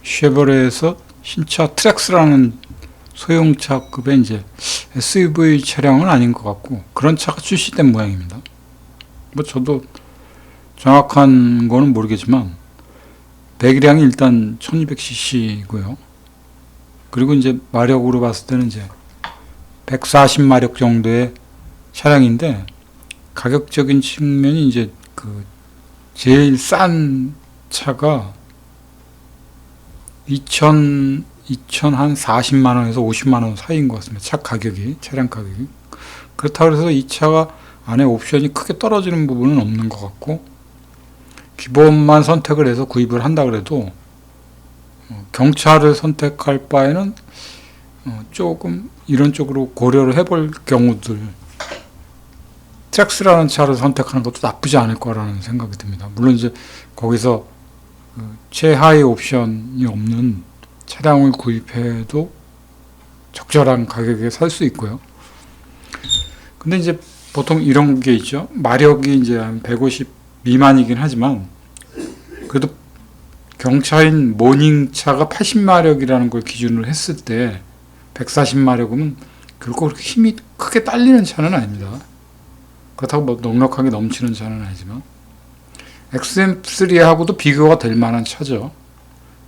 쉐보레에서 신차 트랙스라는 소형차급의 이제 SUV 차량은 아닌 것 같고 그런 차가 출시된 모양입니다. 뭐 저도 정확한 거는 모르겠지만 배기량이 일단 1200cc고요. 그리고 이제 마력으로 봤을 때는 이제 140마력 정도의 차량인데 가격적인 측면이 이제 그 제일 싼 차가 2,040만 원에서 50만 원 사이인 것 같습니다. 차 가격이, 차량 가격이. 그렇다고 해서 이 차가 안에 옵션이 크게 떨어지는 부분은 없는 것 같고, 기본만 선택을 해서 구입을 한다 그래도 경차를 선택할 바에는 조금 이런 쪽으로 고려를 해볼 경우들, 트랙스라는 차를 선택하는 것도 나쁘지 않을 거라는 생각이 듭니다. 물론 이제 거기서 최하위 옵션이 없는 차량을 구입해도 적절한 가격에 살 수 있고요. 근데 이제 보통 이런 게 있죠. 마력이 이제 한 150 미만이긴 하지만 그래도 경차인 모닝차가 80마력이라는 걸 기준으로 했을 때 140마력이면 결코 그렇게 힘이 크게 딸리는 차는 아닙니다. 그렇다고 뭐 넉넉하게 넘치는 차는 아니지만 XM3하고도 비교가 될 만한 차죠.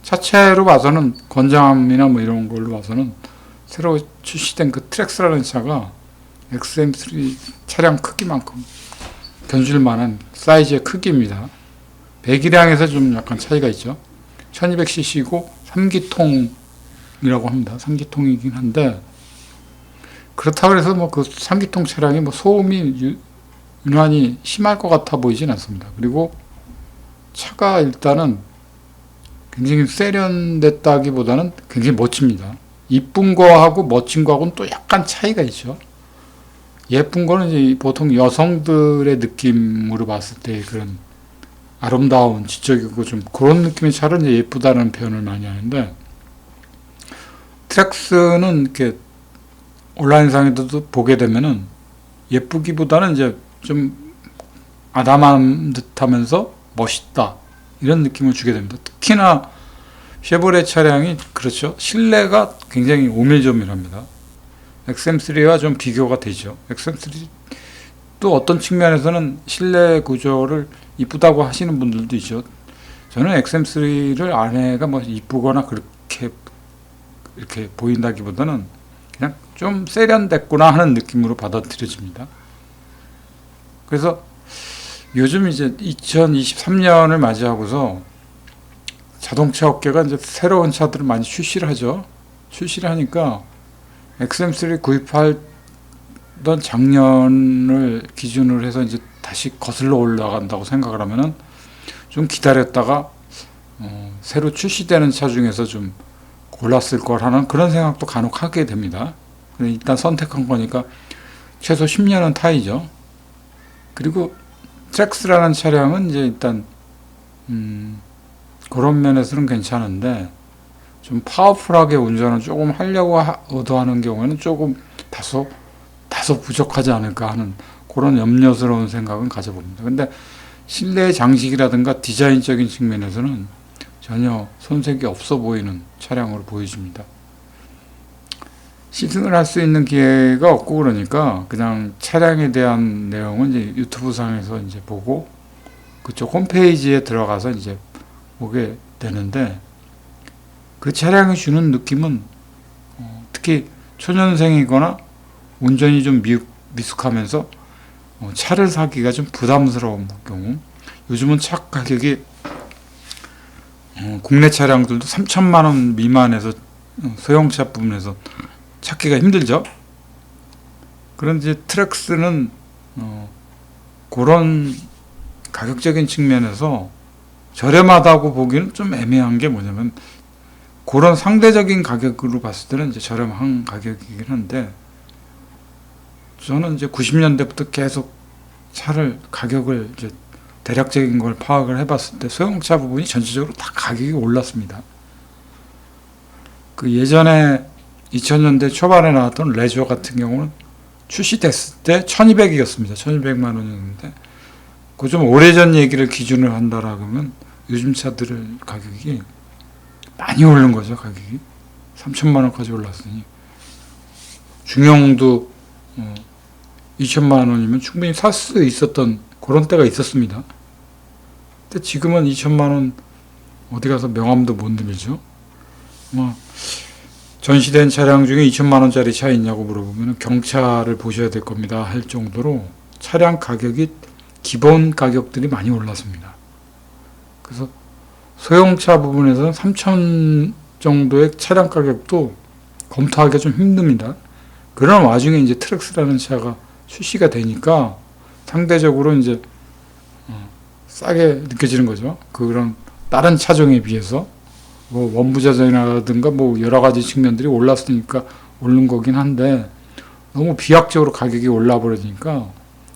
차체로 봐서는 건장함이나 뭐 이런 걸로 봐서는 새로 출시된 그 트랙스라는 차가 XM3 차량 크기만큼 견줄 만한 사이즈의 크기입니다. 배기량에서 좀 약간 차이가 있죠. 1200cc고 3기통이라고 합니다. 3기통이긴 한데 그렇다고 해서 뭐 그 3기통 차량이 뭐 소음이 유난히 심할 것 같아 보이진 않습니다. 그리고 차가 일단은 굉장히 세련됐다기보다는 굉장히 멋집니다. 이쁜 거하고 멋진 거하고는 또 약간 차이가 있죠. 예쁜 거는 이제 보통 여성들의 느낌으로 봤을 때 그런 아름다운 지적이고 좀 그런 느낌의 차를 이제 예쁘다는 표현을 많이 하는데, 트랙스는 이렇게 온라인상에도 보게 되면은 예쁘기보다는 이제 좀 아담한 듯하면서 멋있다 이런 느낌을 주게 됩니다. 특히나 쉐보레 차량이 그렇죠. 실내가 굉장히 오밀조밀합니다. XM3와 좀 비교가 되죠. XM3 또 어떤 측면에서는 실내 구조를 이쁘다고 하시는 분들도 있죠. 저는 XM3를 안에가 뭐 이쁘거나 그렇게 이렇게 보인다기보다는 그냥 좀 세련됐구나 하는 느낌으로 받아들여집니다. 그래서 요즘 이제 2023년을 맞이하고서 자동차 업계가 이제 새로운 차들을 많이 출시를 하죠. 출시를 하니까 XM3 구입하던 작년을 기준으로 해서 이제 다시 거슬러 올라간다고 생각을 하면은 좀 기다렸다가 새로 출시되는 차 중에서 좀 골랐을 거라는 그런 생각도 간혹 하게 됩니다. 일단 선택한 거니까 최소 10년은 타이죠. 그리고 트랙스라는 차량은 이제 일단 그런 면에서는 괜찮은데 좀 파워풀하게 운전을 조금 하려고 의도하는 경우에는 조금 다소 부족하지 않을까 하는 그런 염려스러운 생각은 가져봅니다. 근데 실내 장식이라든가 디자인적인 측면에서는 전혀 손색이 없어 보이는 차량으로 보여집니다. 시승을 할 수 있는 기회가 없고 그러니까 그냥 차량에 대한 내용은 이제 유튜브 상에서 이제 보고 그쪽 홈페이지에 들어가서 이제 보게 되는데, 그 차량이 주는 느낌은 특히 초년생이거나 운전이 좀 미숙하면서 차를 사기가 좀 부담스러운 경우, 요즘은 차 가격이 국내 차량들도 3천만 원 미만에서 소형차 부분에서 찾기가 힘들죠. 그런데 트랙스는 그런 가격적인 측면에서 저렴하다고 보기는 좀 애매한 게 뭐냐면, 그런 상대적인 가격으로 봤을 때는 이제 저렴한 가격이긴 한데, 저는 이제 90년대부터 계속 차를 가격을 이제 대략적인 걸 파악을 해봤을 때 소형차 부분이 전체적으로 다 가격이 올랐습니다. 그 예전에 2000년대 초반에 나왔던 레저 같은 경우는 출시됐을 때 1200이었습니다. 1200만 원이었는데, 그 좀 오래전 얘기를 기준으로 한다라고 하면 요즘 차들 가격이 많이 오른 거죠, 가격이. 3천만 원까지 올랐으니. 중형도 2천만 원이면 충분히 살 수 있었던 그런 때가 있었습니다. 근데 지금은 2천만 원 어디 가서 명함도 못 들죠. 전시된 차량 중에 2천만 원짜리 차 있냐고 물어보면 경차를 보셔야 될 겁니다 할 정도로 차량 가격이 기본 가격들이 많이 올랐습니다. 그래서 소형차 부분에서는 3천 정도의 차량 가격도 검토하기가 좀 힘듭니다. 그런 와중에 이제 트랙스라는 차가 출시가 되니까 상대적으로 이제 싸게 느껴지는 거죠. 그런 다른 차종에 비해서 뭐 원부자재라든가 뭐 여러 가지 측면들이 올랐으니까 오른 거긴 한데 너무 비약적으로 가격이 올라 버리니까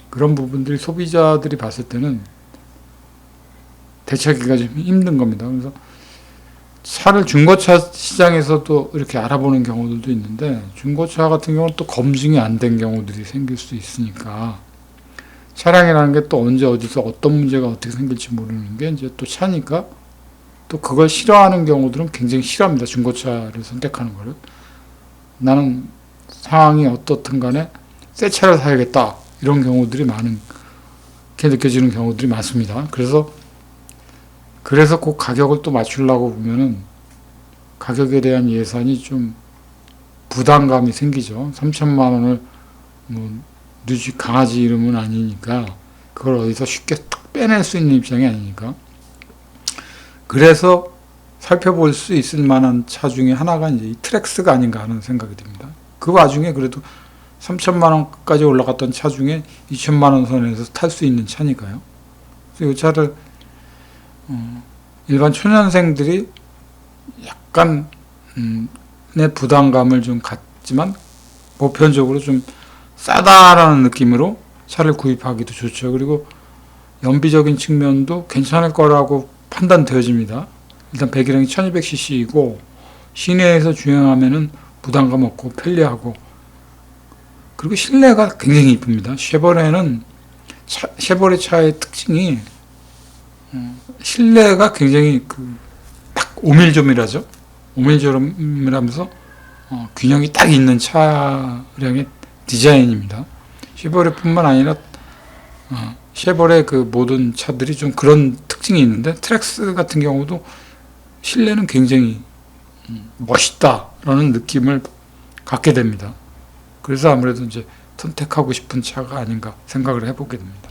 그런 부분들이 소비자들이 봤을 때는 대처하기가 좀 힘든 겁니다. 그래서 차를 중고차 시장에서도 이렇게 알아보는 경우들도 있는데 중고차 같은 경우는 또 검증이 안 된 경우들이 생길 수 있으니까 차량이라는 게 또 언제 어디서 어떤 문제가 어떻게 생길지 모르는 게 이제 또 차니까 또 그걸 싫어하는 경우들은 굉장히 싫어합니다. 중고차를 선택하는 거를. 나는 상황이 어떻든 간에 새 차를 사야겠다. 이런 경우들이 많게 느껴지는 경우들이 많습니다. 그래서 그 가격을 또 맞추려고 보면은 가격에 대한 예산이 좀 부담감이 생기죠. 3천만 원을 뭐 강아지 이름은 아니니까 그걸 어디서 쉽게 툭 빼낼 수 있는 입장이 아니니까. 그래서 살펴볼 수 있을 만한 차 중에 하나가 이제 이 트랙스가 아닌가 하는 생각이 듭니다. 그 와중에 그래도 3천만 원까지 올라갔던 차 중에 2천만 원 선에서 탈 수 있는 차니까요. 그래서 이 차를 일반 초년생들이 약간 내 부담감을 좀 갖지만 보편적으로 좀 싸다라는 느낌으로 차를 구입하기도 좋죠. 그리고 연비적인 측면도 괜찮을 거라고 판단되어집니다. 일단 배기량이 1200cc이고 시내에서 주행하면은 부담감 없고 편리하고 그리고 실내가 굉장히 이쁩니다. 쉐보레 차의 특징이 실내가 굉장히 딱 오밀조밀하죠. 오밀조밀하면서 균형이 딱 있는 차량의 디자인입니다. 쉐보레뿐만 아니라 쉐보레 그 모든 차들이 좀 그런 특징이 있는데 트랙스 같은 경우도 실내는 굉장히 멋있다라는 느낌을 갖게 됩니다. 그래서 아무래도 이제 선택하고 싶은 차가 아닌가 생각을 해보게 됩니다.